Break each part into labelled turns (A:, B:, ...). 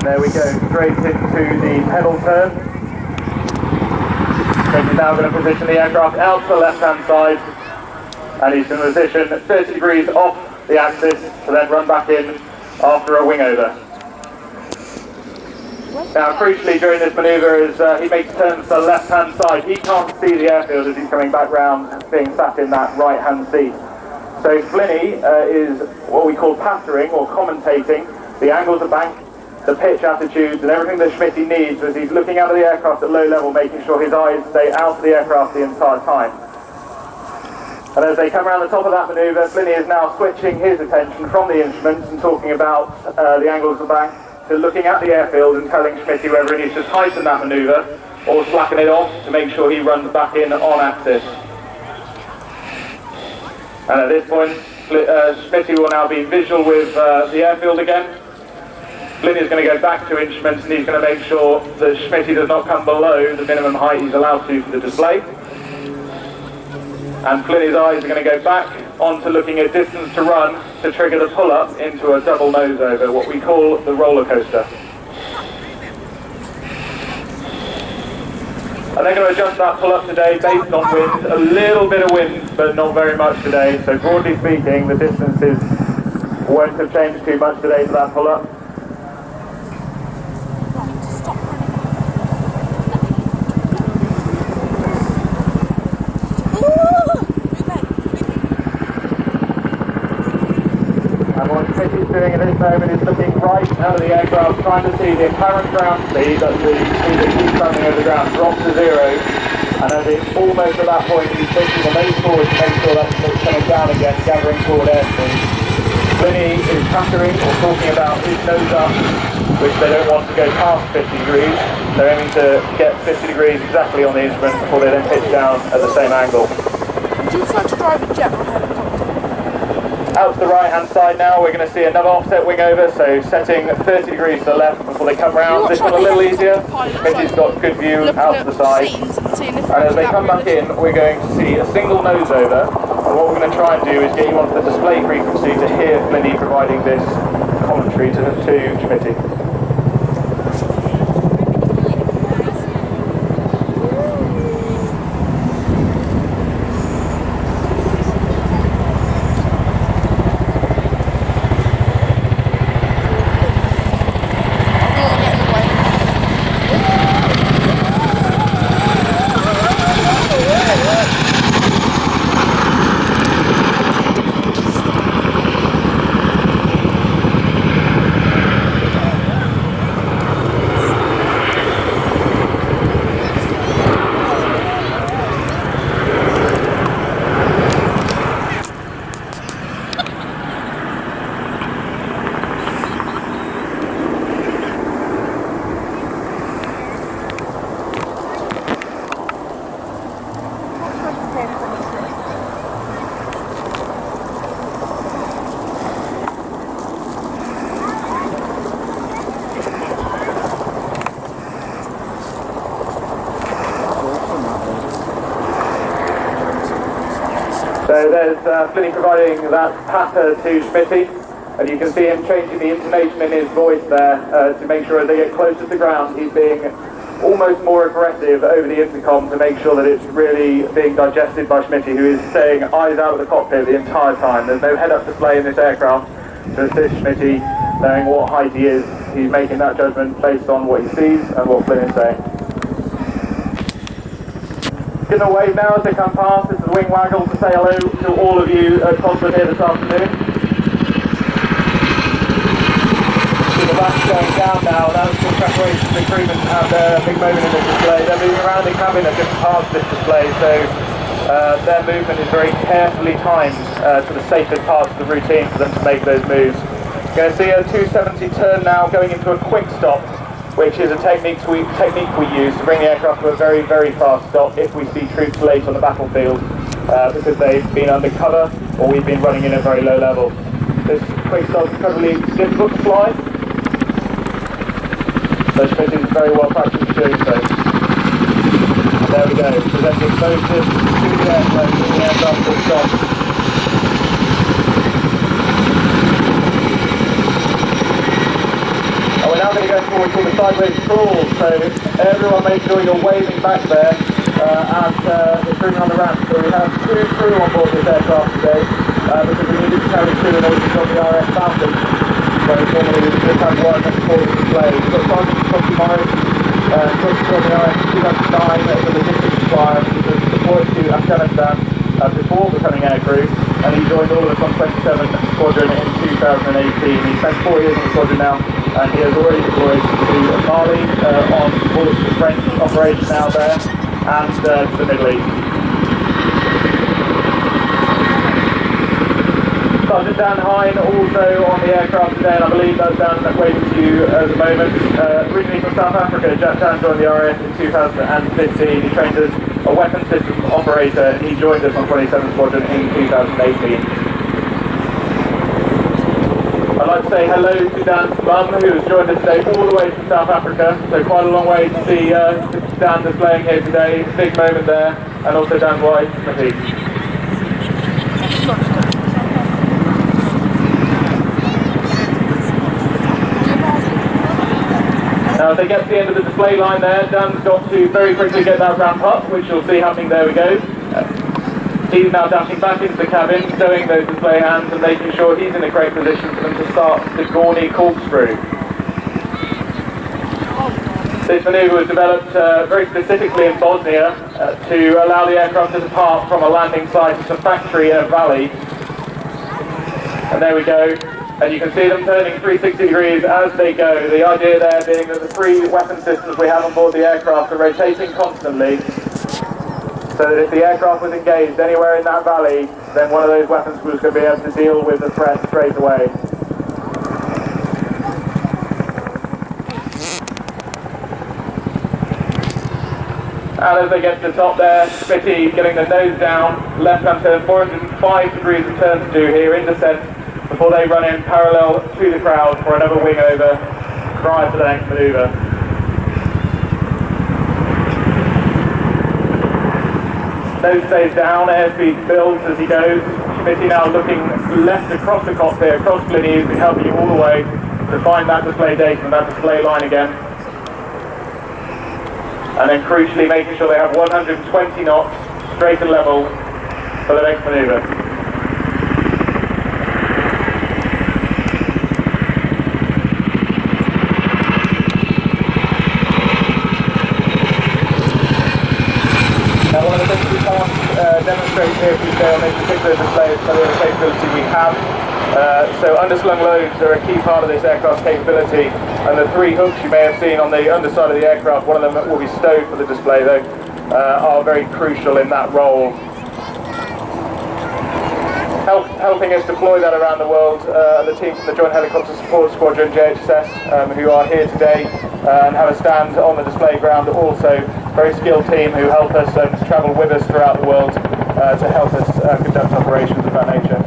A: There we go, straight into the pedal turn. So he's now going to position the aircraft out to the left-hand side, and he's going to position 30 degrees off the axis to then run back in after a wing over. Now crucially during this manoeuvre as he makes turns to the left-hand side, he can't see the airfield as he's coming back round, being sat in that right-hand seat. So Flinny is what we call pattering or commentating the angles of bank, the pitch attitudes and everything that Schmitty needs as he's looking out of the aircraft at low level, making sure his eyes stay out of the aircraft the entire time. And as they come around the top of that manoeuvre, Flinny is now switching his attention from the instruments and talking about the angles of bank to looking at the airfield and telling Schmitty whether he needs to tighten that manoeuvre or slacken it off to make sure he runs back in on axis. And at this point, Schmitty will now be visual with the airfield again. Flynn is going to go back to instruments and he's going to make sure that Schmitty does not come below the minimum height he's allowed to for the display. And Flinny's eyes are going to go back onto looking at distance to run to trigger the pull-up into a double nose over, what we call the roller coaster. And they're going to adjust that pull-up today based on wind, a little bit of wind, but not very much today. So broadly speaking, the distances won't have changed too much today for that pull-up. And what Schmitty's doing at this moment is looking right out of the aircraft, trying to see the apparent ground speed, that's the speed that keeps running over the ground, drop to zero. And as it's almost at that point, he's pushing the nose forward to make sure that's coming down again, gathering forward airspeed. Flinny is pattering or talking about his nose up, which they don't want to go past 50 degrees. They're aiming to get 50 degrees exactly on the instrument before they then pitch down at the same angle.
B: Would you prefer to drive a jet or a helicopter?
A: Out to the right hand side now, we're going to see another offset wing over, so setting 30 degrees to the left before they come round. This one a little easier. Schmitty's got good view out to the side. And as they come back in, we're going to see a single nose over. And what we're going to try and do is get you onto the display frequency to hear Flinny providing this commentary to Schmitty. So there's Flinny providing that patter to Schmitty, and you can see him changing the intonation in his voice there to make sure as they get close to the ground, he's being almost more aggressive over the intercom to make sure that it's really being digested by Schmitty, who is staying eyes out of the cockpit the entire time. There's no head-up display in this aircraft to assist Schmitty knowing what height he is. He's making that judgment based on what he sees and what Flynn is saying. Give them a wave now as they come past. This is Wing Waggle to say hello to all of you at Cosford here this afternoon. So the back's going down now, and that's in preparation for crewmen to have their big moment in this display. They're moving around the cabin at different parts of this display, so their movement is very carefully timed to the safest parts of the routine for them to make those moves. You're going to see a 270 turn now going into a quick stop, which is a technique we use to bring the aircraft to a very, very fast stop if we see troops late on the battlefield because they've been under cover or we've been running in at very low level. This quick stop is incredibly difficult to fly, so Schmitty is very well practiced doing so. And there we go, presenting motion to the airplane, bringing the aircraft to a stop. We're now going to go what we call the sideways crawl, so everyone make sure you're waving back there as it's moving on the ramp. So we have 2 crew on board this aircraft today because we needed to carry 2 in order to join the RAF Falcon. So normally we just have 1 for the display. We've got Sergeant Scotty Morris, joined the RAF in 2009 as a logistics supplier. He was deployed to Afghanistan before becoming aircrew, and he joined all of us on 27 Squadron in 2018. He spent 4 years on the squadron now, and he has already deployed to Mali on board the French operation now there, and to the Middle East. Sergeant Dan Hine also on the aircraft today, and I believe that's Dan waiting to you at the moment. Originally from South Africa, Dan joined the RAF in 2015. He trained as a weapons system operator. He joined us on 27 Squadron in 2018. I'd like to say hello to Dan's mum, who has joined us today all the way from South Africa, so quite a long way to see Dan displaying here today. Big moment there, and also Dan's wife, Smithy. Now as they get to the end of the display line there, Dan's got to very quickly get that ramp up, which you'll see happening. There we go. He's now dashing back into the cabin, stowing those display hands and making sure he's in the correct position for them to start the Gorny corkscrew. This manoeuvre was developed very specifically in Bosnia to allow the aircraft to depart from a landing site at a factory in a valley. And there we go. And you can see them turning 360 degrees as they go. The idea there being that the 3 weapon systems we have on board the aircraft are rotating constantly, so that if the aircraft was engaged anywhere in that valley, then one of those weapons was going to be able to deal with the threat straight away. And as they get to the top there, Spitty getting the nose down, left-hand turn, 405 degrees of turn to do here in descent, before they run in parallel to the crowd for another wing over prior to the next manoeuvre. Nose stays down, airspeed builds as he goes. Smitty now looking left across the cockpit, across Flinny, who's been helping you all the way to find that display data and that display line again. And then crucially making sure they have 120 knots straight and level for the next manoeuvre. Now one of the things we can't demonstrate here today on this particular display is some of the capability we have. So underslung loads are a key part of this aircraft's capability, and the 3 hooks you may have seen on the underside of the aircraft, one of them will be stowed for the display though, are very crucial in that role. Helping us deploy that around the world are the team from the Joint Helicopter Support Squadron, JHSS, who are here today and have a stand on the display ground also. Very skilled team who help us travel with us throughout the world to help us conduct operations of that nature.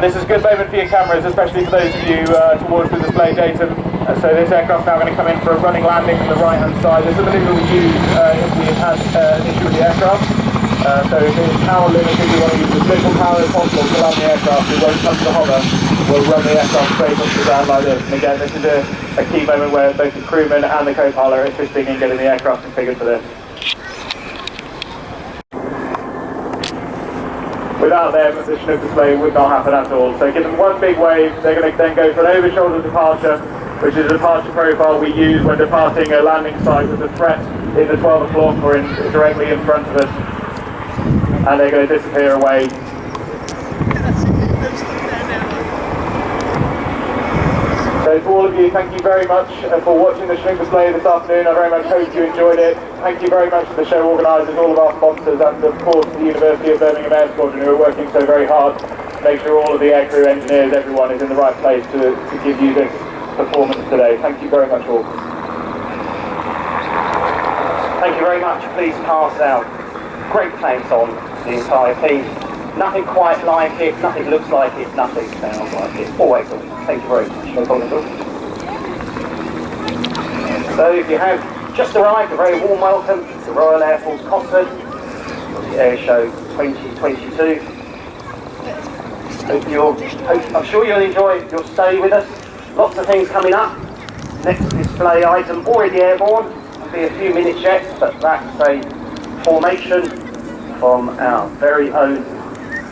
A: This is a good moment for your cameras, especially for those of you towards the display data. So this aircraft now going to come in for a running landing from the right hand side. This is the manoeuvre we use if we have had an issue with the aircraft. So if it's power limited, we want to use as little power as possible to land the aircraft. We won't touch the hover. We'll run the aircraft straight up to the ground like this. And again, this is a key moment where both the crewman and the co-pilot are assisting in getting the aircraft configured for this. Without them, the Chinook display would not happen at all. So give them one big wave, they're going to then go for an over-shoulder departure, which is a departure profile we use when departing a landing site with a threat in the 12 o'clock or directly in front of us. And they're going to disappear away. So to all of you, thank you very much for watching the Chinook display this afternoon. I very much hope you enjoyed it. Thank you very much to the show organisers, all of our sponsors, and of course the University of Birmingham Air Squadron, who are working so very hard to make sure all of the aircrew, engineers, everyone is in the right place to give you this performance today. Thank you very much all.
C: Thank you very much. Please pass out. Great thanks on the entire piece. Nothing quite like it, nothing looks like it, nothing sounds like it. Always good. Thank you very much. No problem at all. So if you have just arrived, a very warm welcome to Royal Air Force Cosford, the Airshow 2022. I'm sure you'll enjoy your stay with us. Lots of things coming up. Next display item already airborne. It'll be a few minutes yet, but that's a formation from our very own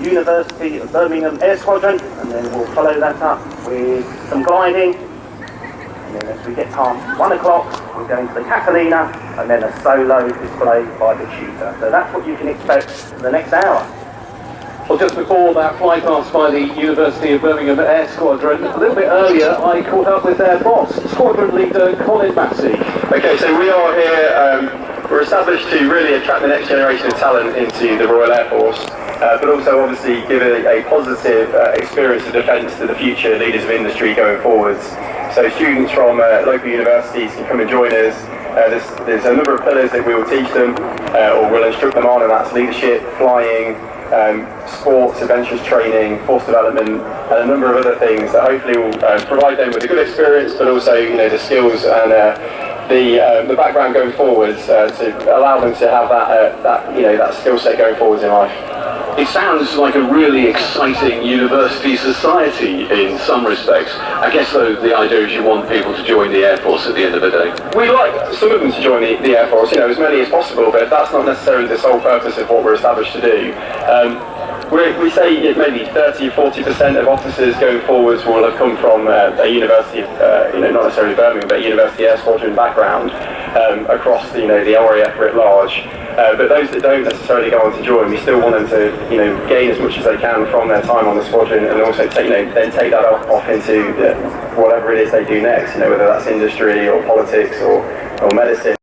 C: University of Birmingham Air Squadron, and then we'll follow that up with some gliding. And then as we get past 1 o'clock, we're going to the Catalina, and then a solo display by the tutor. So that's what you can expect for the next hour.
D: Well, just before that fly past by the University of Birmingham Air Squadron, a little bit earlier I caught up with their boss, Squadron Leader Colin Massey.
E: Okay, so we are here, we're established to really attract the next generation of talent into the Royal Air Force, but also obviously give a positive experience of defence to the future leaders of industry going forwards. So students from local universities can come and join us. There's a number of pillars that we will teach them, or will instruct them on, and that's leadership, flying, sports, adventurous training, force development, and a number of other things that hopefully will provide them with a good experience, but also the skills and the background going forwards to allow them to have that skill set going forwards in life.
D: It sounds like a really exciting university society in some respects. I guess though the idea is you want people to join the Air Force at the end of the day.
E: We like some of them to join the Air Force, as many as possible, but that's not necessarily the sole purpose of what we're established to do. We say maybe 30-40% of officers going forwards will have come from a university, not necessarily Birmingham, but a University Air Squadron background across the RAF writ large. But those that don't necessarily go on to join, we still want them to gain as much as they can from their time on the squadron, and also then take that off into whatever it is they do next, whether that's industry or politics or medicine.